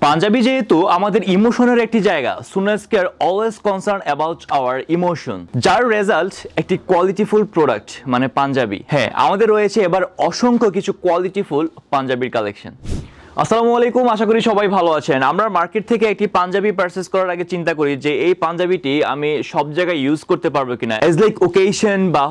পাঞ্জাবি যেহেতু আমাদের ইমোশনের একটি জায়গা, সুনেস্ক আর always concern about our emotion, যার রেজাল্ট একটি কোয়ালিটিফুল প্রোডাক্ট মানে পাঞ্জাবি। হ্যাঁ, আমাদের রয়েছে এবার অসংখ্য কিছু কোয়ালিটিফুল পাঞ্জাবির কালেকশন। আসসালামু আলাইকুম, আশা করি সবাই ভালো আছেন। আমরা মার্কেট থেকে একটি পাঞ্জাবি পারচেজ করার আগে চিন্তা করি যে এই পাঞ্জাবিটি আমি সব জায়গায় ইউজ করতে পারবো কিনা, এজ লাইক ওকেশন বা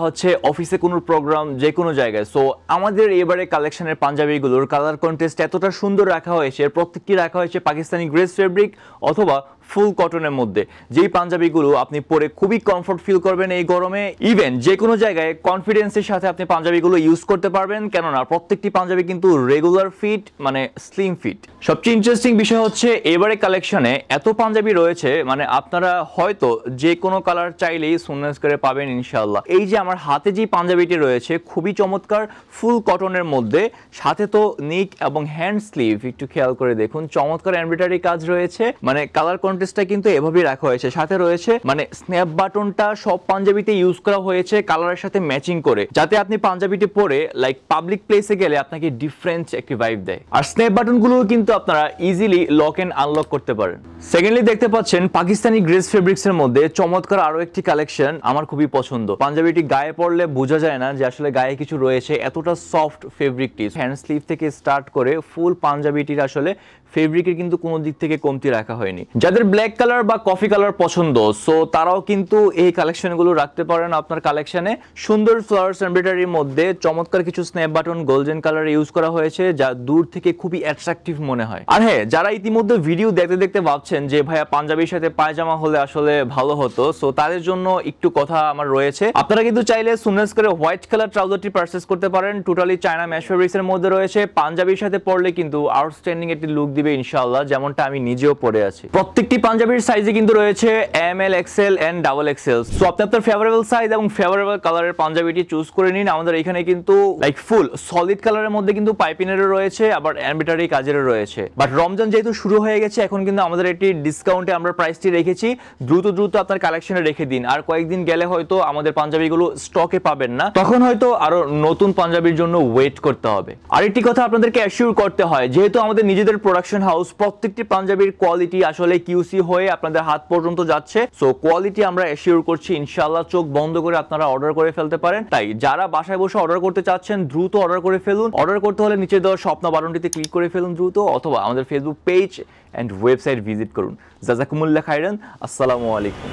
অফিসে কোনো প্রোগ্রাম, যে কোনো জায়গায়। সো আমাদের এবারে কালেকশনের পাঞ্জাবিগুলোর কালার কন্টেস্ট এতটা সুন্দর রাখা হয়েছে, প্রত্যেকটি রাখা হয়েছে পাকিস্তানি গ্রেস ফেব্রিক অথবা ফুল কটনের মধ্যে, যেই পাঞ্জাবিগুলো আপনি পরে খুবই কমফর্ট ফিল করবেন এই গরমে। ইভেন যে কোনো জায়গায় কনফিডেন্সের সাথে আপনি পাঞ্জাবিগুলো ইউজ করতে পারবেন, কেননা প্রত্যেকটি পাঞ্জাবি কিন্তু রেগুলার ফিট মানে স্লিম ফিট। সবচেয়ে ইন্টারেস্টিং বিষয় হচ্ছে এবারে কালেকশনে এত পাঞ্জাবি রয়েছে, মানে আপনারা হয়তো যে কোনো কালার চাইলেই সুন্নাস করে পাবেন ইনশাআল্লাহ। এই যে আমার হাতে যে পাঞ্জাবিটি রয়েছে খুবই চমৎকার, ফুল কটনের মধ্যে, সাথে তো নেক এবং হ্যান্ড স্লিভ একটু খেয়াল করে দেখুন, চমৎকার এমব্রয়ডারি কাজ রয়েছে। মানে কালার কন্টেস্টটা কিন্তু এভাবেই রাখা হয়েছে। সাথে রয়েছে মানে স্ন্যাপ বাটনটা সব পাঞ্জাবিতে ইউজ করা হয়েছে কালারের সাথে ম্যাচিং করে, যাতে আপনি পাঞ্জাবিটি পরে লাইক পাবলিক প্লেসে গেলে আপনাকে ডিফারেন্ট একটি ভাইব দেয়। আর স্ন্যাপ বাটনগুলো কিন্তু আপনারা ইজিলি লক এন্ড আনলক করতে পারেন। সেকেন্ডলি দেখতে পাচ্ছেন পাকিস্তানি গ্রেস ফেব্রিক্স এর মধ্যে চমৎকার আরো একটি কালেকশন, আমার খুবই পছন্দ। পাঞ্জাবিটি গায়ে পরলে বোঝা যায় না যে আসলে গায়ে কিছু রয়েছে, এতটা সফট ফেব্রিকটি। হ্যান্ড স্লিভ থেকে স্টার্ট করে ফুল পাঞ্জাবিটির আসলে ফেব্রিকের কিন্তু কোনো দিক থেকে কমতি রাখা হয়নি। যাদের ব্ল্যাক কালার বা কফি কালার পছন্দ, সো তারাও কিন্তু এই কালেকশনগুলো রাখতে পারেন আপনার কালেকশনে। সুন্দর ফ্লাওয়ার্স এমব্রয়ডারির মধ্যে চমৎকার কিছু স্ন্যাপ বাটন গোল্ডেন কালারে ইউজ করা হয়েছে, যা দূর থেকে খুবই অ্যাট্রাকটিভ মনে হয়। আর হ্যাঁ, যারা ইতিমধ্যে ভিডিও দেখতে দেখতে ভাবছেন যে ভাইয়া পাঞ্জাবির সাথে পায়জামা হলে আসলে ভালো হতো, সো তাদের জন্য একটু কথা আমার রয়েছে। আপনারা কিন্তু চাইলে সুন্নাস করে হোয়াইট কালার ট্রাউজারটি পারচেজ করতে পারেন, টোটালি চায়না ম্যাশ ফেব্রিক্স এর মধ্যে রয়েছে। পাঞ্জাবির সাথে পরলে কিন্তু আউটস্ট্যান্ডিং একটি লুক দিবে ইনশাআল্লাহ, যেমনটা আমি নিজেও পরে আছি। প্রত্যেকটি পাঞ্জাবির সাইজে কিন্তু রয়েছে ML, XL and XXL। So আপনি আপনার ফেভারেবল সাইজ এবং ফেভারেবল কালারের পাঞ্জাবিটি চুজ করে নিন। আমাদের এখানে কিন্তু লাইক ফুল সলিড কালারের মধ্যে কিন্তু পাইপিনেরও রয়েছে, আবার এমব্রয়ডারি কাজেরও রয়েছে। বাট রমজান যেহেতু শুরু হয়ে গেছে, এখন কিন্তু আমাদের একটি ডিসকাউন্টে আমরা প্রাইসটি রেখেছি। দ্রুত আপনার কালেকশনে রেখে দিন, আর কয়েকদিন গেলে হয়তো আমাদের পাঞ্জাবিগুলো স্টকে পাবেন না, তখন হয়তো আরো নতুন পাঞ্জাবির জন্য ওয়েট করতে হবে। আরেকটি কথা আপনাদেরকে অ্যাসিওর করতে হয়, যেহেতু আমাদের নিজেদের প্রোডাকশন হাউস, প্রত্যেকটি পাঞ্জাবির কোয়ালিটি আসলে কিউসি হয়ে আপনাদের হাত পর্যন্ত যাচ্ছে। সো কোয়ালিটি আমরা অ্যাসিওর করছি ইনশাআল্লাহ, চোখ বন্ধ করে আপনারা অর্ডার করে ফেলতে পারেন। তাই যারা বাসায় বসে অর্ডার করতে চাচ্ছেন দ্রুত অর্ডার করে ফেলুন। অর্ডার করতে হলে নিচে দেওয়া স্বপ্ন বাটনটিতে ক্লিক করে ফেলুন দ্রুত, অথবা আমাদের Facebook page and website visit করুন। জাযাকুমুল্লাহ খাইরান। আসসালামু আলাইকুম।